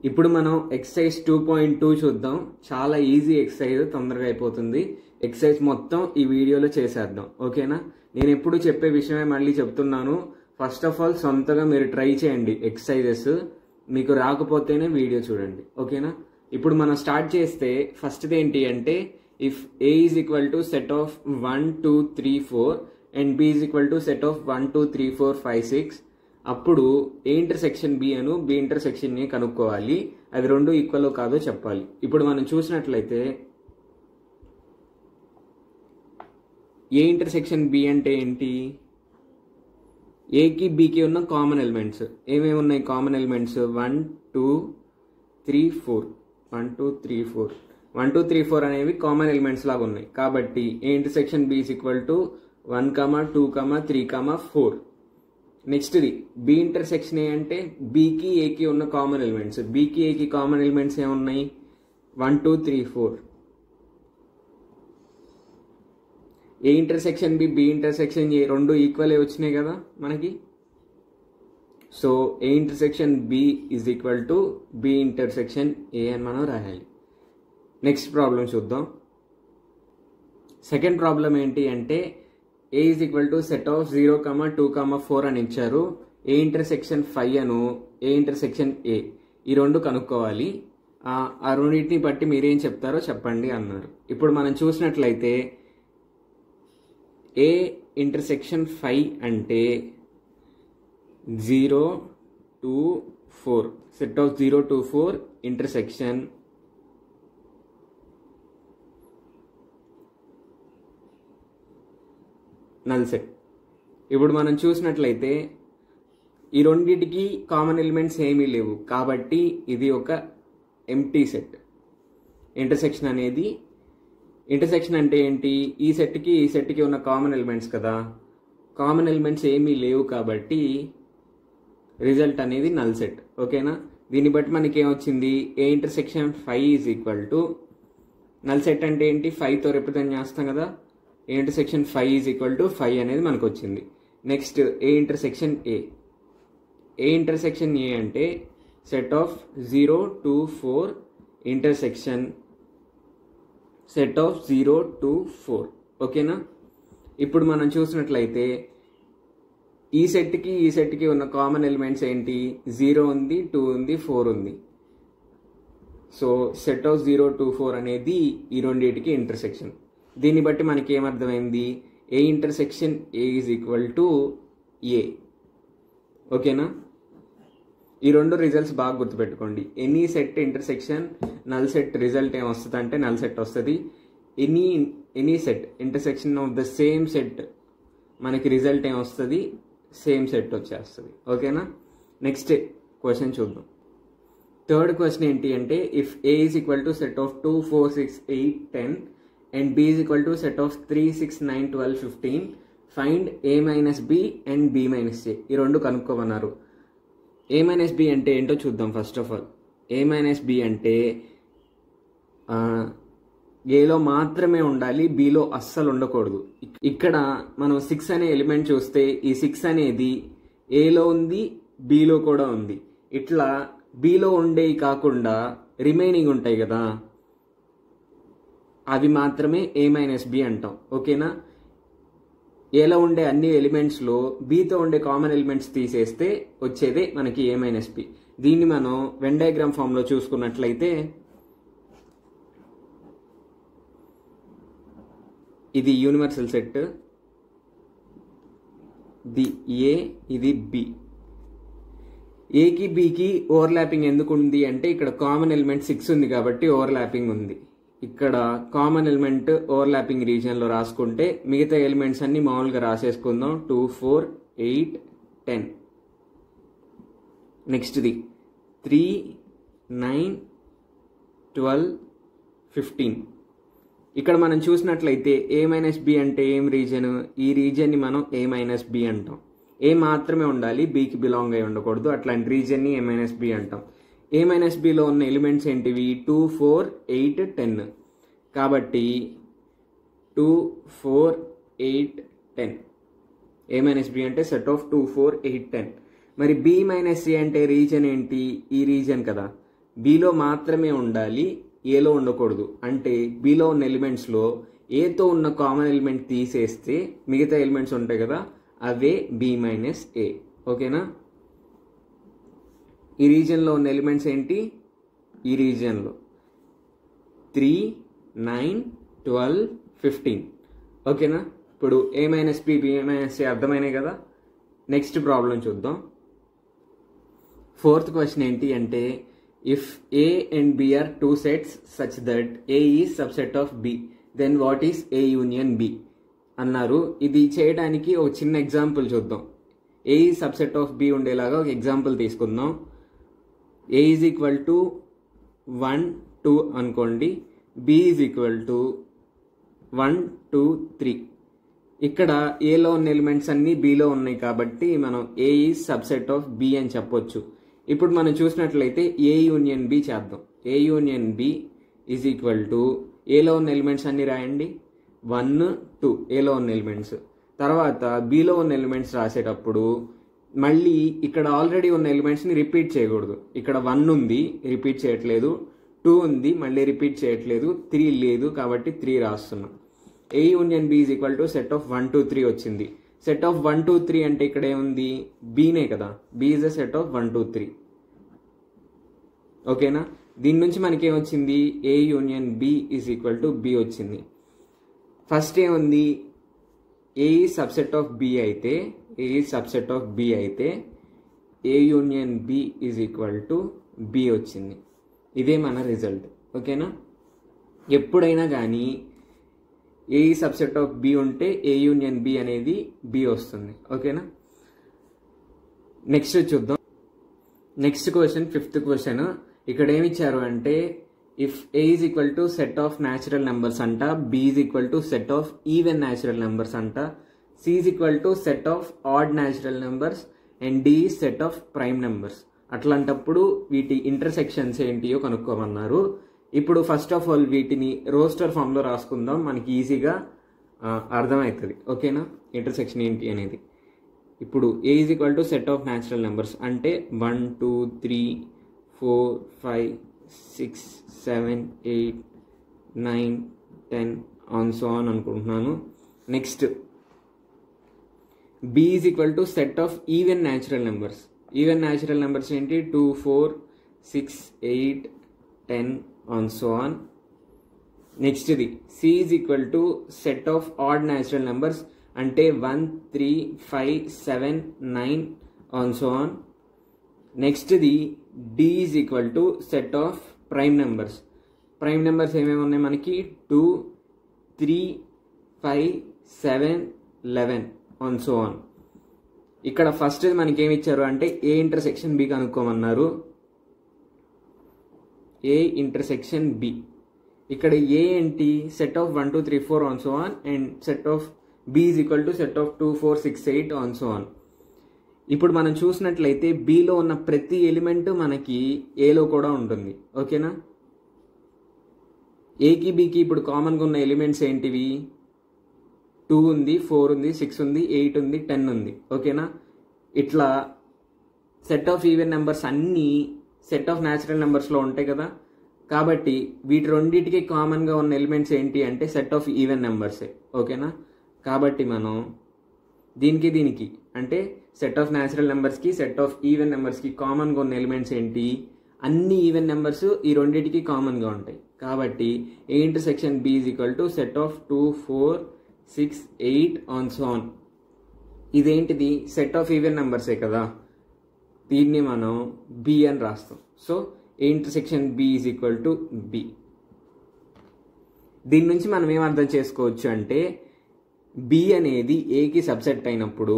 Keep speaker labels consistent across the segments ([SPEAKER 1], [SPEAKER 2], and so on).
[SPEAKER 1] ఇప్పుడు మనం ఎక్సర్సైజ్ 2.2 చూద్దాం. చాలా ఈజీ ఎక్సర్సైజ్, తొందరగా అయిపోతుంది. ఎక్సర్సైజ్ మొత్తం ఈ వీడియోలో చేసేద్దాం, ఓకేనా? నేను ఎప్పుడు చెప్పే విషయమే మళ్ళీ చెప్తున్నాను. ఫస్ట్ ఆఫ్ ఆల్ సొంతగా మీరు ట్రై చేయండి ఎక్సర్సైజెస్. మీకు రాకపోతేనే వీడియో చూడండి, ఓకేనా? ఇప్పుడు మనం స్టార్ట్ చేస్తే ఫస్ట్ది ఏంటి అంటే, if A is equal to set of 1 2 3 4 and B is equal to set of 1 2 3 4 5 6, అప్పుడు ఏ ఇంటర్సెక్షన్ బి అను బి ఇంటర్సెక్షన్ ని కనుక్కోవాలి. అవి రెండు ఈక్వల్ కాదో చెప్పాలి. ఇప్పుడు మనం చూసినట్లయితే ఏ ఇంటర్సెక్షన్ బి అంటే ఏంటి? ఏకి బికి ఉన్న కామన్ ఎలిమెంట్స్ ఏమేమి ఉన్నాయి? కామన్ ఎలిమెంట్స్ 1 2 3 4 1 2 3 4 1 2 3 4 అనేవి కామన్ ఎలిమెంట్స్ లాగా ఉన్నాయి. కాబట్టి A intersection B is equal to 1 2 3 4. నెక్స్ట్ది బి ఇంటర్సెక్షన్ ఏ అంటే బికి ఏకి ఉన్న కామన్ ఎలిమెంట్స్. బికి ఏకి కామన్ ఎలిమెంట్స్ ఏమున్నాయి? 1 2 3 4. A intersection B intersection A రెండు ఈక్వల్ వచ్చినాయి కదా మనకి. So A intersection B is equal to B intersection A అని మనం రాయాలి. నెక్స్ట్ ప్రాబ్లం చూద్దాం. సెకండ్ ప్రాబ్లం ఏంటి అంటే, A is equal to set of 0 2 4 అని ఇచ్చారు. ఏ ఇంటర్సెక్షన్ 5 అను ఏ ఇంటర్సెక్షన్ ఏ, ఈ రెండు కనుక్కోవాలి. ఆ రెండింటిని బట్టి మీరేం చెప్తారో చెప్పండి అన్నారు. ఇప్పుడు మనం చూసినట్లయితే ఏ ఇంటర్సెక్షన్ 5 అంటే 0 2 4, set of 0 2 4 intersection null set. ఇప్పుడు మనం చూసినట్లయితే ఈ రెండింటికి కామన్ ఎలిమెంట్స్ ఏమీ లేవు కాబట్టి ఇది ఒక ఎంప్టీ సెట్. ఇంటర్సెక్షన్ అనేది, ఇంటర్సెక్షన్ అంటే ఏంటి? ఈ సెట్కి ఉన్న కామన్ ఎలిమెంట్స్ కదా, కామన్ ఎలిమెంట్స్ ఏమీ లేవు కాబట్టి రిజల్ట్ అనేది నల్ సెట్, ఓకేనా? దీన్ని బట్టి మనకి ఏమొచ్చింది? A intersection 5 is equal to, null set అంటే ఏంటి? 5తో రిప్రజెంట్ చేస్తాం కదా. A intersection 5 is equal to 5 అనేది మనకు వచ్చింది. Next A intersection A. A intersection A అంటే set of 0 2 4 intersection set of 0 2 4, ఓకేనా? ఇప్పుడు మనం చూసినట్లయితే ఈ సెట్కి ఉన్న కామన్ ఎలిమెంట్స్ ఏంటి? 0 ఉంది, 2 ఉంది, 4 ఉంది. సో సెట్ ఆఫ్ 0 2 4 అనేది ఈ రెండింటికి ఇంటర్సెక్షన్. దీన్ని బట్టి మనకి ఏమర్థమైంది? A intersection A is equal to A, ఓకేనా? ఈ రెండు రిజల్ట్స్ బాగా గుర్తుపెట్టుకోండి. Any set intersection null set result ఏమొస్తుంది అంటే నల్ సెట్ వస్తుంది. Any set intersection of the same set మనకి రిజల్ట్ ఏమొస్తుంది? సేమ్ సెట్ వచ్చేస్తుంది, ఓకేనా? నెక్స్ట్ క్వశ్చన్ చూద్దాం. థర్డ్ క్వశ్చన్ ఏంటి అంటే, if A is equal to set of 2 4 6 8 10 and b is equal to set of 3 6 9 12 15, find a minus b and b minus a. ఈ రెండు కనుక్కోమన్నారు. a minus b అంటే ఏంటో చూద్దాం. First of all a minus b అంటే ఏలో మాత్రమే ఉండాలి, below అస్సలు ఉండకూడదు. ఇక్కడ మనం 6 అనే ఎలిమెంట్ చూస్తే ఈ 6 అనేది ఏలో ఉంది, బిలో కూడా ఉంది. ఇట్లా బిలో ఉండేవి కాకుండా రిమైనింగ్ ఉంటాయి కదా, అవి మాత్రమే ఏ మైనస్ బి అంటాం, ఓకేనా? ఏలో ఉండే అన్ని ఎలిమెంట్స్లో బితో ఉండే కామన్ ఎలిమెంట్స్ తీసేస్తే వచ్చేదే మనకి ఏ మైనస్ బి. దీన్ని మనం వెన్ డయాగ్రామ్ ఫామ్లో చూసుకున్నట్లయితే ఇది యూనివర్సల్ సెట్, ఇది ఏ, ఇది బి. ఏకి బికి ఓవర్లాపింగ్ ఎందుకు ఉంది అంటే ఇక్కడ కామన్ ఎలిమెంట్ 6 ఉంది కాబట్టి ఓవర్లాపింగ్ ఉంది. ఇక్కడ కామన్ ఎలిమెంట్ ఓవర్లాపింగ్ రీజియన్లో రాసుకుంటే మిగతా ఎలిమెంట్స్ అన్ని మామూలుగా రాసేసుకుందాం. 2 4 8 10. నెక్స్ట్ది 3 9 12 15. ఇక్కడ మనం చూసినట్లయితే ఏ మైనస్ బి అంటే ఏం రీజన్? ఈ రీజియన్ని మనం ఏ మైనస్ బి అంటాం. ఏ మాత్రమే ఉండాలి, బికి బిలాంగ్ అయి ఉండకూడదు. అట్లాంటి రీజియన్ని ఏ మైనస్ బి అంటాం. ఏ మైనస్ బిలో ఉన్న ఎలిమెంట్స్ ఏంటివి? 2 4 8 10. కాబట్టి 2 4 8 10. ఏ మైనస్ బి అంటే సెట్ ఆఫ్ 2 4 8 10. మరి బి మైనస్ సి అంటే రీజన్ ఏంటి? ఈ రీజన్ కదా. బిలో మాత్రమే ఉండాలి, ఏలో ఉండకూడదు. అంటే బిలో ఉన్న ఎలిమెంట్స్లో ఏతో ఉన్న కామన్ ఎలిమెంట్ తీసేస్తే మిగతా ఎలిమెంట్స్ ఉంటాయి కదా, అవే బి మైనస్ ఏ. ఓకేనా? ఈ రీజియన్లో ఉన్న ఎలిమెంట్స్ ఏంటి? ఈ రీజియన్లో 3, 9, 12, 15. ఓకేనా? ఇప్పుడు A minus B, B minus A అర్థమైనాయి కదా. నెక్స్ట్ ప్రాబ్లం చూద్దాం. 4th క్వశ్చన్ ఏంటి అంటే, if A and B are 2 sets such that A is subset of B, then what is A union B అన్నారు. ఇది చేయడానికి ఒక చిన్న ఎగ్జాంపుల్ చూద్దాం. A is subset of B ఉండేలాగా ఒక ఎగ్జాంపుల్ తీసుకుందాం. ఏ ఈజ్ ఈక్వల్ టు 1, 2 అనుకోండి, బి ఈజ్ ఈక్వల్ టు 1, 2, 3. ఇక్కడ ఏలో ఉన్న ఎలిమెంట్స్ అన్నీ బిలో ఉన్నాయి కాబట్టి మనం A is subset of B అని చెప్పొచ్చు. ఇప్పుడు మనం చూసినట్లయితే ఏ యూనియన్ బి చేద్దాం. A union B is equal to ఏలో ఉన్న ఎలిమెంట్స్ అన్ని రాయండి, 1, 2 ఏలో ఉన్న ఎలిమెంట్స్. తర్వాత బిలో ఉన్న ఎలిమెంట్స్ రాసేటప్పుడు మళ్ళీ ఇక్కడ ఆల్రెడీ ఉన్న ఎలిమెంట్స్ని రిపీట్ చేయకూడదు. ఇక్కడ 1 ఉంది, రిపీట్ చేయట్లేదు. 2 ఉంది, మళ్ళీ రిపీట్ చేయట్లేదు. 3 లేదు కాబట్టి 3 రాస్తున్నాం. A union B is equal to set of 1, 2, 3 వచ్చింది. సెట్ ఆఫ్ 1, 2, 3 అంటే ఇక్కడ ఏముంది? బీనే కదా. B is a set of 1, 2, 3. ఓకేనా? దీని నుంచి మనకి ఏమొచ్చింది? A union B is equal to B వచ్చింది. ఫస్ట్ ఏముంది? A is subset of B అయితే, A is subset of B అయితే A union B is equal to B వచ్చింది. ఇదే మన రిజల్ట్. ఓకేనా? ఎప్పుడైనా కానీ ఏ సబ్సెట్ ఆఫ్ బి ఉంటే ఏ యూనియన్ బి అనేది బి వస్తుంది. ఓకేనా? నెక్స్ట్ చూద్దాం. Next question 5th question. ఇక్కడ ఏమి ఇచ్చారు అంటే, if A is equal to set of natural numbers అంట, B is equal to set of even natural numbers అంట, C is equal to set of odd natural numbers and D is set of prime numbers. అట్లాంటప్పుడు వీటి ఇంటర్సెక్షన్స్ ఏంటియో కనుక్కోమన్నారు. ఇప్పుడు first of all వీటిని roster ఫామ్లో రాసుకుందాం, మనకి ఈజీగా అర్థమవుతుంది. ఓకేనా? ఇంటర్సెక్షన్ ఏంటి అనేది. ఇప్పుడు A is equal to set of natural numbers అంటే 1, 2, 3, 4, 5, 6, 7, 8, 9, 10 ఆన్ సో ఆన్ అనుకుంటున్నాను. Next B is equal to set of even natural numbers. Even natural numbers ఏంటి? 2, 4, 6, 8, 10 on so on. Next the C is equal to set of odd natural numbers అంటే 1, 3, 5, 7, 9 on so on. Next the D is equal to set of prime numbers. Prime numbers ఏమేమి ఉన్నాయి మనకి? 2, 3, 5, 7, 11 on so on. ఇక్కడ first మనకి ఏమి ఇచ్చారు అంటే A intersection B కనుక్కోమన్నారు. A intersection B. ఇక్కడ ఏ ఏంటి? Set of 1, 2, 3, 4 on so on and set of B is equal to set of 2, 4, 6, 8 on so on. ఇప్పుడు మనం చూసినట్లయితే బిలో ఉన్న ప్రతి ఎలిమెంట్ మనకి ఏలో కూడా ఉంటుంది. ఓకేనా? ఏకి బికి ఇప్పుడు కామన్గా ఉన్న ఎలిమెంట్స్ ఏంటివి? 2 ఉంది, 4 ఉంది, 6 ఉంది, 8 ఉంది, 10 ఉంది. ఓకేనా? ఇట్లా సెట్ ఆఫ్ ఈవెన్ నెంబర్స్ అన్నీ సెట్ ఆఫ్ న్యాచురల్ నెంబర్స్లో ఉంటాయి కదా. కాబట్టి వీటి రెండింటికి కామన్గా ఉన్న ఎలిమెంట్స్ ఏంటి అంటే సెట్ ఆఫ్ ఈవెన్ నెంబర్సే. ఓకేనా? కాబట్టి మనం దీనికి అంటే సెట్ ఆఫ్ న్యాచురల్ నెంబర్స్కి సెట్ ఆఫ్ ఈవెన్ నెంబర్స్కి కామన్గా ఉన్న ఎలిమెంట్స్ ఏంటి? అన్ని ఈవెన్ నెంబర్స్ ఈ రెండింటికి కామన్గా ఉంటాయి. కాబట్టి A intersection B is equal to set of 2, 4, 6, 8 on so on. ఇదేంటిది? సెట్ ఆఫ్ ఈవెన్ నెంబర్సే కదా. దీన్ని మనం బి అని రాస్తాం. So A intersection B is equal to B. దీని నుంచి మనం ఏం అర్థం చేసుకోవచ్చు అంటే బి అనేది ఏకి సబ్సెట్ అయినప్పుడు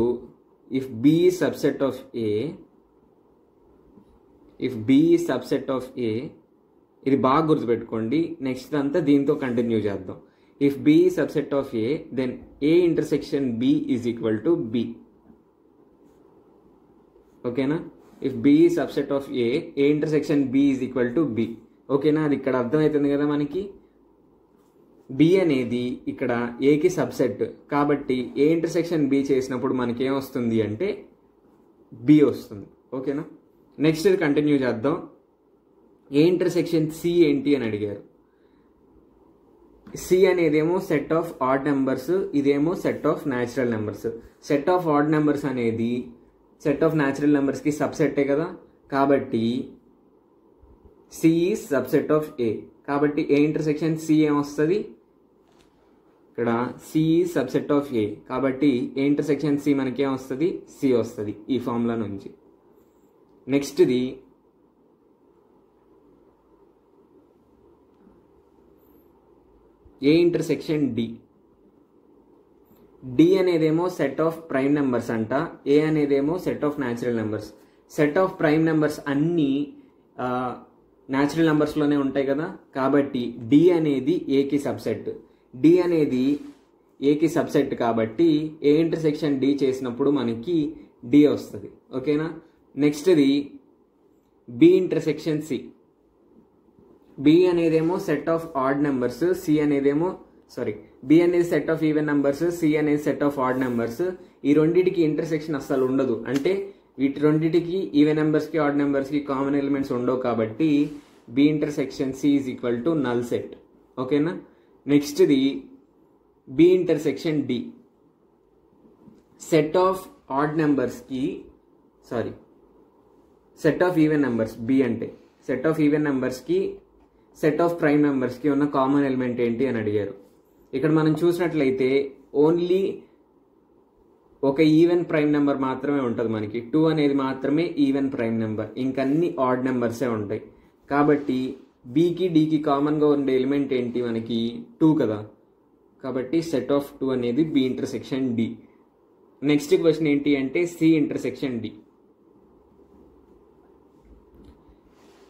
[SPEAKER 1] if B is subset of A, if B is subset of A, ఇది బాగా గుర్తుపెట్టుకోండి. నెక్స్ట్ అంతా దీంతో కంటిన్యూ చేద్దాం. If B is subset of A then A intersection B is equal to B. ఓకేనా? If B is subset of A, A intersection B is equal to B. ఓకేనా? అది ఇక్కడ అర్థమవుతుంది కదా మనకి. బి అనేది ఇక్కడ ఏకి సబ్సెట్ కాబట్టి ఏ ఇంటర్సెక్షన్ బి చేసినప్పుడు మనకి ఏమొస్తుంది అంటే బి వస్తుంది. ఓకేనా? నెక్స్ట్ ఇది కంటిన్యూ చేద్దాం. ఏ ఇంటర్సెక్షన్ సి ఏంటి అని అడిగారు. సి అనేదేమో సెట్ ఆఫ్ ఆడ్ నెంబర్స్, ఇదేమో set of natural numbers. Set of odd numbers అనేది సెట్ ఆఫ్ న్యాచురల్ నెంబర్స్కి సబ్సెట్టే కదా, కాబట్టి C is subset of A. కాబట్టి ఏ ఇంటర్సెక్షన్ సి ఏమొస్తుంది, ఇక్కడ C is subset of A, కాబట్టి ఏ ఇంటర్సెక్షన్ సి మనకి ఏమొస్తుంది, సి వస్తుంది ఈ ఫార్ములా నుంచి. నెక్స్ట్ది ఏ ఇంటర్సెక్షన్ డి. డి అనేదేమో సెట్ ఆఫ్ ప్రైమ్ నెంబర్స్ అంట, ఏ అనేదేమో set of natural numbers. Set of prime numbers అన్నీ న్యాచురల్ నెంబర్స్లోనే ఉంటాయి కదా, కాబట్టి డి అనేది ఏకి సబ్సెట్. డి అనేది ఏకి సబ్సెట్ కాబట్టి ఏ ఇంటర్సెక్షన్ డి చేసినప్పుడు మనకి డి వస్తుంది. ఓకేనా. నెక్స్ట్ది బి ఇంటర్సెక్షన్ సి. బి అనేదేమో set of odd numbers, B అనేది set of even numbers, C అనేది సెట్ ఆఫ్ ఆడ్ నెంబర్స్. ఈ రెండింటికి ఇంటర్సెక్షన్ అస్సలు ఉండదు, అంటే వీటి రెండింటికి ఈవెన్ నెంబర్స్కి ఆడ్ నెంబర్స్కి కామన్ ఎలిమెంట్స్ ఉండవు, కాబట్టి B intersection C is equal to null set. ఓకేనా. నెక్స్ట్ది B intersection D. Set of odd నెంబర్స్కి set of even numbers, B అంటే సెట్ ఆఫ్ ఈవెన్ నెంబర్స్కి సెట్ ఆఫ్ ప్రైమ్ నెంబర్స్కి ఉన్న కామన్ ఎలిమెంట్ ఏంటి అని అడిగారు. ఇక్కడ మనం చూసినట్లయితే ఓన్లీ ఒక ఈవెన్ ప్రైమ్ నెంబర్ మాత్రమే ఉంటుంది మనకి, 2 అనేది మాత్రమే ఈవెన్ ప్రైమ్ నెంబర్, ఇంకన్నీ ఆడ్ నెంబర్సే ఉంటాయి. కాబట్టి బీకి డీకి కామన్గా ఉండే ఎలిమెంట్ ఏంటి మనకి 2 కదా, కాబట్టి సెట్ ఆఫ్ 2 అనేది B intersection D. Next question ఏంటి అంటే సి ఇంటర్సెక్షన్ డి.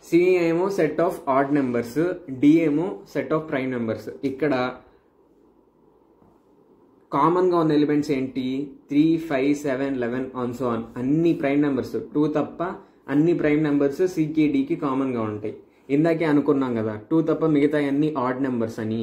[SPEAKER 1] సి ఏమో set of odd numbers, D ఏమో సెట్ ఆఫ్ ప్రైమ్ నెంబర్స్. ఇక్కడ కామన్గా ఉన్న ఎలిమెంట్స్ ఏంటి 3, 5, 7, 11 ఆన్ సో ఆన్, అన్ని ప్రైమ్ నెంబర్స్, 2 తప్ప అన్ని ప్రైమ్ నెంబర్స్ సికి డికి కామన్గా ఉంటాయి. ఇందాకే అనుకున్నాం కదా 2 తప్ప మిగతా అన్ని ఆడ్ నెంబర్స్ అని,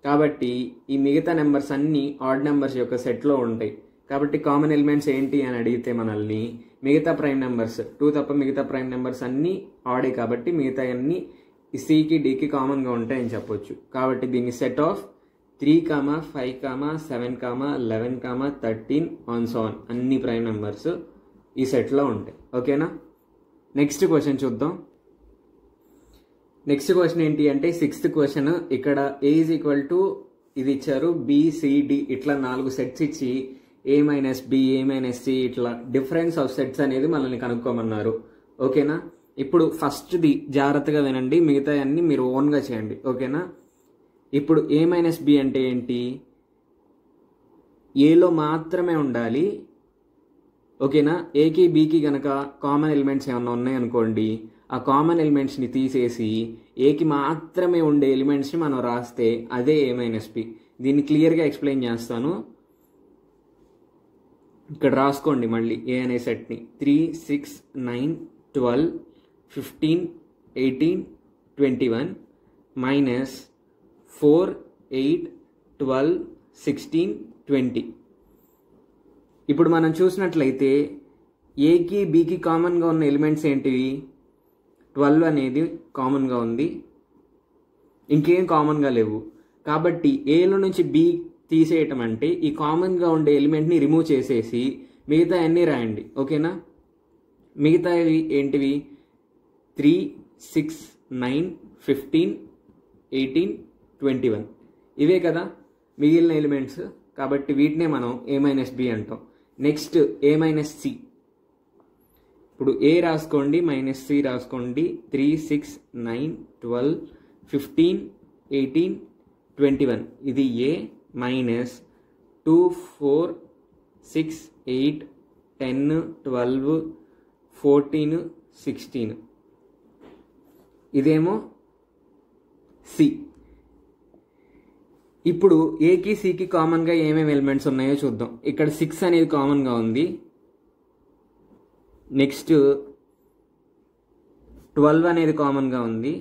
[SPEAKER 1] కాబట్టి ఈ మిగతా నెంబర్స్ అన్ని ఆడ్ నెంబర్స్ యొక్క సెట్లో ఉంటాయి. కాబట్టి కామన్ ఎలిమెంట్స్ ఏంటి అని అడిగితే మనల్ని మిగతా ప్రైమ్ నెంబర్స్ 2 తప్ప మిగతా ప్రైమ్ నెంబర్స్ అన్నీ ఆడే, కాబట్టి మిగతా అన్ని సికి డికి కామన్గా ఉంటాయని చెప్పొచ్చు. కాబట్టి దీన్ని set of 3, 5, 7, 11, 13 on so on, అన్ని ప్రైమ్ నెంబర్స్ ఈ సెట్లో ఉంటాయి. ఓకేనా. నెక్స్ట్ క్వశ్చన్ చూద్దాం. నెక్స్ట్ క్వశ్చన్ ఏంటి అంటే 6th క్వశ్చన్. ఇక్కడ ఏ ఈజ్ ఈక్వల్ టు ఇది ఇచ్చారు, బిసిడి ఇట్లా 4 సెట్స్ ఇచ్చి ఏ మైనస్ బి, ఏ మైనస్ సి, ఇట్లా డిఫరెన్స్ ఆఫ్ సెట్స్ అనేది మనల్ని కనుక్కోమన్నారు. ఓకేనా. ఇప్పుడు ఫస్ట్ది జాగ్రత్తగా వినండి, మిగతా అన్ని మీరు ఓన్గా చేయండి. ఓకేనా. ఇప్పుడు ఏ మైనస్ బి అంటే ఏంటి, ఏలో మాత్రమే ఉండాలి. ఓకేనా. ఏకి బికి గనక కామన్ ఎలిమెంట్స్ ఏమన్నా ఉన్నాయనుకోండి, ఆ కామన్ ఎలిమెంట్స్ని తీసేసి ఏకి మాత్రమే ఉండే ఎలిమెంట్స్ని మనం రాస్తే అదే ఏ మైనస్ బి. దీన్ని క్లియర్గా ఎక్స్ప్లెయిన్ చేస్తాను, ఇక్కడ రాసుకోండి మళ్ళీ. ఏ అనే సెట్ని 3, 6, 9, 12, 15, 18, 21 మైనస్ 4, 8, 12, 16, 20. ఇప్పుడు మనం చూసినట్లయితే ఏకి బికి కామన్గా ఉన్న ఎలిమెంట్స్ ఏంటివి, 12 అనేది కామన్గా ఉంది, ఇంకేం కామన్గా లేవు. కాబట్టి ఏలో నుంచి బి తీసేయటం అంటే ఈ కామన్గా ఉండే ఎలిమెంట్ని రిమూవ్ చేసేసి మిగతా అన్నీ రాయండి. ఓకేనా. మిగతా ఏంటివి 3, 6, 9, 15, 18, 21 ఇవే కదా మిగిలిన ఎలిమెంట్స్, కాబట్టి వీటినే మనం ఏ మైనస్ బి అంటాం. నెక్స్ట్ ఏ మైనస్ సి. ఇప్పుడు ఏ రాసుకోండి, మైనస్ సి రాసుకోండి. 3, 6, 9, 12, 15, 18, 21 ఇది ఏ మైనస్ 2, 4, 6, 8, 10, 12, 14, 16 ఇదేమో సి. ఇప్పుడు ఏకి సికి కామన్గా ఏమేమి ఎలిమెంట్స్ ఉన్నాయో చూద్దాం. ఇక్కడ 6 అనేది కామన్గా ఉంది, నెక్స్ట్ 12 అనేది కామన్గా ఉంది,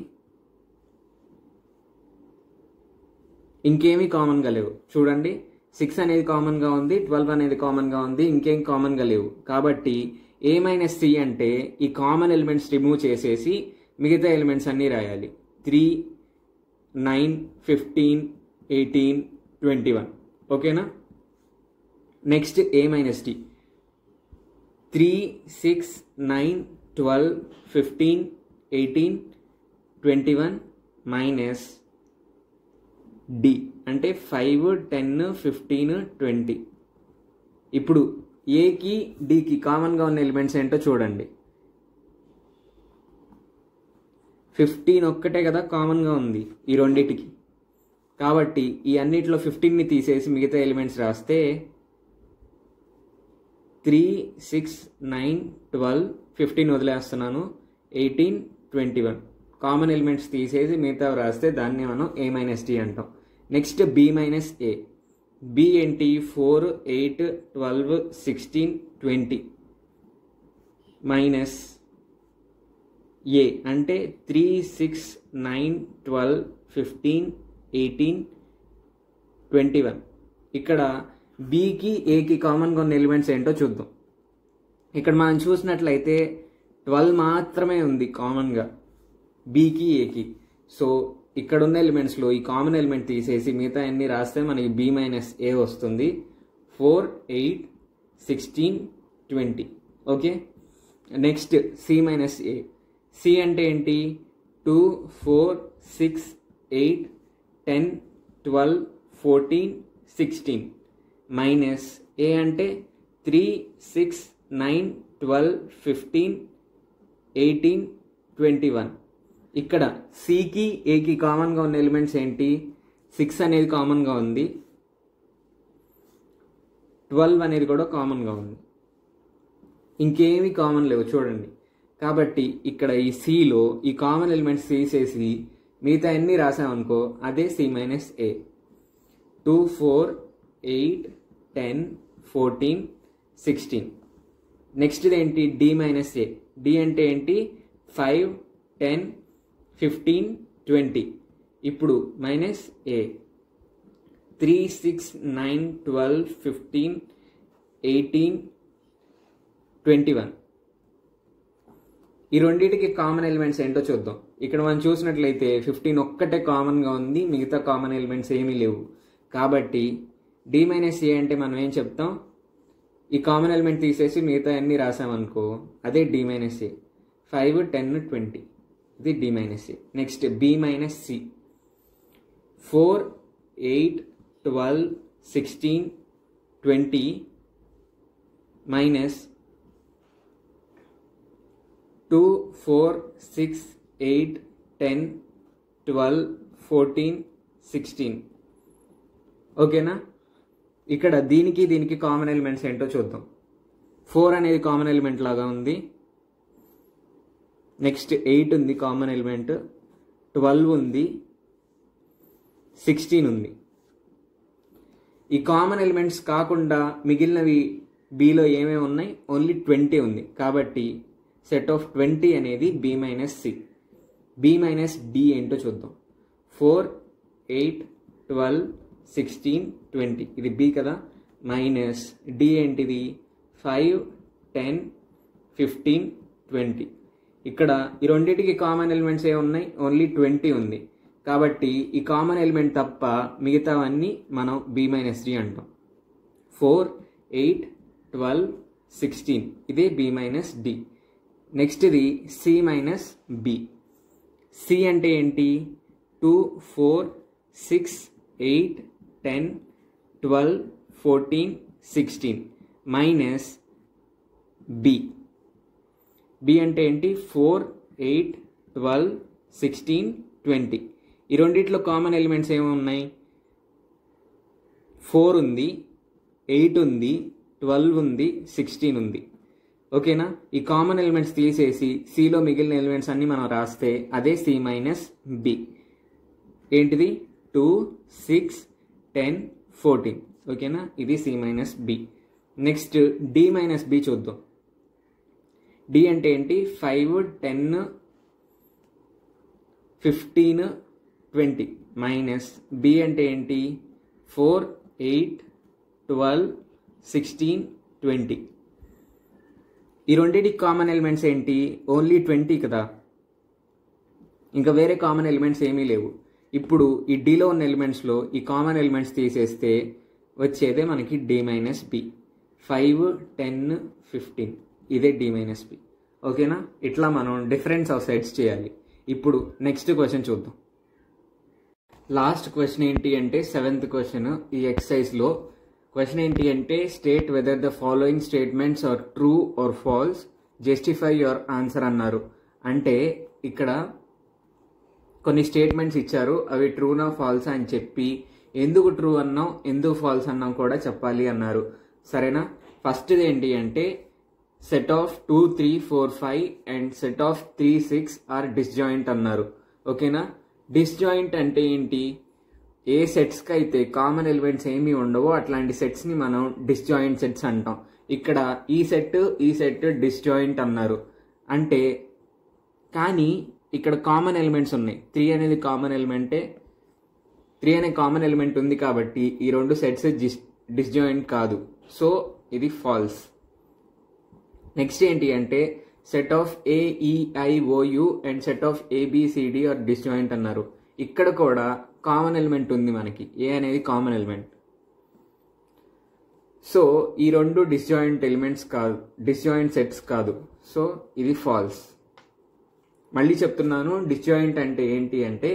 [SPEAKER 1] ఇంకేమీ కామన్గా లేవు. చూడండి 6 అనేది కామన్గా ఉంది, 12 అనేది కామన్గా ఉంది, ఇంకేం కామన్గా లేవు. కాబట్టి ఏ మైనస్ సి అంటే ఈ కామన్ ఎలిమెంట్స్ రిమూవ్ చేసేసి మిగతా ఎలిమెంట్స్ అన్నీ రాయాలి. 3, 9, 15, 18, 21. ఓకేనా? Next A-T. 3, 6, 9, 12, 15, 18, 21 మైనస్ D అంటే 5, 10, 15, 20. ఇప్పుడు ఏకి డికి కామన్గా ఉన్న ఎలిమెంట్స్ ఏంటో చూడండి. 15 ఒక్కటే కదా కామన్గా ఉంది ఈ రెండిటికి. కాబట్టి ఈ అన్నిటిలో 15ని తీసేసి మిగతా ఎలిమెంట్స్ రాస్తే 3, 6, 9, 12, 15 వదిలేస్తున్నాను, 18, 21 కామన్ ఎలిమెంట్స్ తీసేసి మిగతా రాస్తే దాన్ని మనం A-T అంటాం. Next B-A. B ఏంటి? 4, 8, 12, 16, 20 మైనస్ A అంటే 3, 6, 9, 12, 15, 18, 21. ఇక్కడ Bకి Aకి కామన్గా ఉన్న ఎలిమెంట్స్ ఏంటో చూద్దాం. ఇక్కడ మనం చూసినట్లయితే 12 మాత్రమే ఉంది కామన్గా Bకి Aకి. సో ఇక్కడ ఉన్న ఎలిమెంట్స్లో ఈ కామన్ ఎలిమెంట్ తీసేసి మిగతా అన్ని రాస్తే మనకి B-A వస్తుంది. 4, 8, 16, 20. ఓకే. Next C-A. C అంటే ఏంటి? 2, 4, 6, 8, 10, 12, 14, 16 మైనస్ A అంటే 3, 6, 9, 12, 15, 18, 21. ఇక్కడ Cకి Aకి కామన్గా ఉన్న ఎలిమెంట్స్ ఏంటి? 6 అనేది కామన్గా ఉంది, 12 అనేది కూడా కామన్గా ఉంది, ఇంకేమీ కామన్ లేవు చూడండి. కాబట్టి ఇక్కడ ఈ Cలో ఈ కామన్ ఎలిమెంట్స్ తీసేసి మిగతా అన్నీ రాసామనుకో అదే C-A. 2, 4, 8, 10, 14, 16. నెక్స్ట్ ఏంటి? D-A. D అంటే ఏంటి? 5, 10, 15, 20. ఇప్పుడు మైనస్ A. 3, 6, 9, 12, 15, 18, 21. ఈ రెండింటికి కామన్ ఎలిమెంట్స్ ఏంటో చూద్దాం. ఇక్కడ మనం చూసినట్లయితే 15 ఒక్కటే కామన్గా ఉంది, మిగతా కామన్ ఎలిమెంట్స్ ఏమీ లేవు. కాబట్టి D-A అంటే మనం ఏం చెప్తాం? ఈ కామన్ ఎలిమెంట్ తీసేసి మిగతా అన్ని రాసామనుకో అదే D-A. 5, 10, 20 ఇది D-A. Next B-C. 4, 8, 12, 16, 20 మైనస్ 2, 4, 6, 8, 10, 12, 14, 16. ఓకేనా? ఇక్కడ దీనికి కామన్ ఎలిమెంట్స్ ఏంటో చూద్దాం. 4 అనేది కామన్ ఎలిమెంట్ లాగా ఉంది. నెక్స్ట్ 8 ఉంది కామన్ ఎలిమెంట్, 12 ఉంది, 16 ఉంది. ఈ కామన్ ఎలిమెంట్స్ కాకుండా మిగిలినవి Bలో ఏమేమి ఉన్నాయి? ఓన్లీ 20 ఉంది. కాబట్టి సెట్ ఆఫ్ 20 అనేది B-C. B-D ఏంటో చూద్దాం. 4, 8, 12, 16, 20 ఇది B కదా. మైనస్ D ఏంటిది? 5, 10, 15, 20. ఇక్కడ ఈ రెండింటికి కామన్ ఎలిమెంట్స్ ఏమున్నాయి? ఓన్లీ 20 ఉంది. కాబట్టి ఈ కామన్ ఎలిమెంట్ తప్ప మిగతావన్నీ మనం B-D అంటాం. 4, 8, 12, 16 ఇదే B-D. నెక్స్ట్ ఇది C-B. C అంటే ఏంటి? 2, 4, 6, 8, 10, 12, 14, 16 మైనస్ B. B అంటే ఏంటి? 4, 8, 12, 16, 20. ఈ రెండిట్లో కామన్ ఎలిమెంట్స్ ఏమి ఉన్నాయి? 4 ఉంది, 8 ఉంది, 12 ఉంది, 16 ఉంది. ఓకేనా? ఈ కామన్ ఎలిమెంట్స్ తీసేసి Cలో మిగిలిన ఎలిమెంట్స్ అన్ని మనం రాస్తే అదే C-B. ఏంటిది? 2, 6, 10, 14. ఓకేనా? ఇది C-B. నెక్స్ట్ D-B చూద్దాం. D అంటే ఏంటి? 5, 10, 15, 20 మైనస్ B అంటే ఏంటి? 4, 8, 12, 16, 20. ఈ రెండింటికి కామన్ ఎలిమెంట్స్ ఏంటి? ఓన్లీ 20 కదా. ఇంకా వేరే కామన్ ఎలిమెంట్స్ ఏమీ లేవు. ఇప్పుడు ఈ డీలో ఉన్న ఎలిమెంట్స్లో ఈ కామన్ ఎలిమెంట్స్ తీసేస్తే వచ్చేదే మనకి D మైనస్ బి. 5, 10, 15 ఇదే D మైనస్ బి. ఓకేనా? ఇట్లా మనం డిఫరెన్స్ ఆఫ్ సెట్స్ చేయాలి. ఇప్పుడు నెక్స్ట్ క్వశ్చన్ చూద్దాం. లాస్ట్ క్వశ్చన్ ఏంటి అంటే 7th క్వశ్చన్ ఈ ఎక్సర్సైజ్లో. క్వశ్చన్ ఏంటి అంటే state whether the following statements are true or false, justify your answer అన్నారు. అంటే ఇక్కడ కొన్ని స్టేట్మెంట్స్ ఇచ్చారు, అవి ట్రూనా ఫాల్సా అని చెప్పి ఎందుకు ట్రూ అన్నాం ఎందుకు ఫాల్స్ అన్నాం కూడా చెప్పాలి అన్నారు. సరేనా? ఫస్ట్ది ఏంటి అంటే set of 2, 3, 4, 5 and set of 3, 6 are disjoint అన్నారు. ఓకేనా? డిస్జాయింట్ అంటే ఏంటి? ఏ సెట్స్కి అయితే కామన్ ఎలిమెంట్స్ ఏమీ ఉండవో అట్లాంటి సెట్స్ని మనం డిస్జాయింట్ సెట్స్ అంటాం. ఇక్కడ ఈ సెట్ డిస్జాయింట్ అన్నారు. అంటే కానీ ఇక్కడ కామన్ ఎలిమెంట్స్ ఉన్నాయి. 3 అనేది కామన్ ఎలిమెంటే. 3 అనే కామన్ ఎలిమెంట్ ఉంది కాబట్టి ఈ రెండు సెట్స్ డిస్జాయింట్ కాదు. సో ఇది ఫాల్స్. నెక్స్ట్ ఏంటి అంటే set of AEIOU and set of ABCD are disjoint అన్నారు. ఇక్కడ కూడా కామన్ ఎలిమెంట్ ఉంది మనకి, ఏ అనేది కామన్ ఎలిమెంట్. సో ఈ రెండు డిస్జాయింట్ ఎలిమెంట్స్ కాదు, డిస్జాయింట్ సెట్స్ కాదు. సో ఇది ఫాల్స్. మళ్ళీ చెప్తున్నాను, డిస్జాయింట్ అంటే ఏంటి అంటే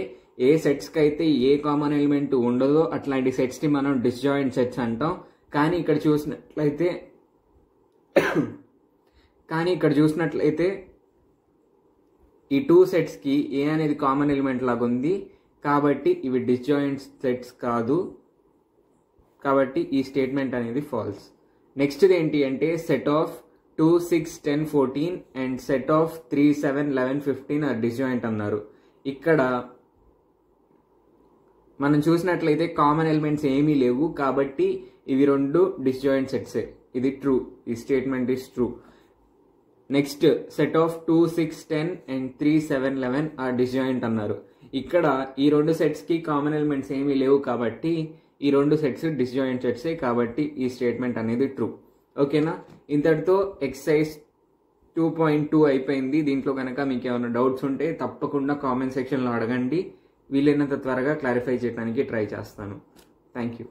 [SPEAKER 1] ఏ సెట్స్కి అయితే ఏ కామన్ ఎలిమెంట్ ఉండదో అట్లాంటి సెట్స్ని మనం డిస్జాయింట్ సెట్స్ అంటాం. కానీ ఇక్కడ చూసినట్లయితే ఈ 2 సెట్స్కి ఏ అనేది కామన్ ఎలిమెంట్ లాగా ఉంది కాబట్టి ఇవి డిస్జాయింట్ సెట్స్ కాదు. కాబట్టి ఈ స్టేట్మెంట్ అనేది ఫాల్స్. నెక్స్ట్ది ఏంటి అంటే set of 2, 6, 10, 14 and set of 3, 7, 11, 15 are disjoint అన్నారు. ఇక్కడ మనం చూసినట్లయితే కామన్ ఎలిమెంట్స్ ఏమీ లేవు కాబట్టి ఇవి రెండు డిస్జాయింట్ సెట్సే. ఇది ట్రూ, ఈ statement is true. Next set of 2, 6, 10 and 3, 7, 11 are disjoint అన్నారు. ఇక్కడ ఈ రెండు సెట్స్కి కామన్ ఎలిమెంట్స్ ఏమీ లేవు కాబట్టి ఈ రెండు సెట్స్ డిస్జాయింట్ సెట్సే కాబట్టి ఈ స్టేట్మెంట్ అనేది ట్రూ. ఓకేనా? ఇంతటితో ఎక్సర్సైజ్ 2.2 అయిపోయింది. దీంట్లో కనుక మీకు ఏమైనా డౌట్స్ ఉంటే తప్పకుండా కామెంట్ సెక్షన్లో అడగండి. వీలైనంత త్వరగా క్లారిఫై చేయడానికి ట్రై చేస్తాను. Thank you.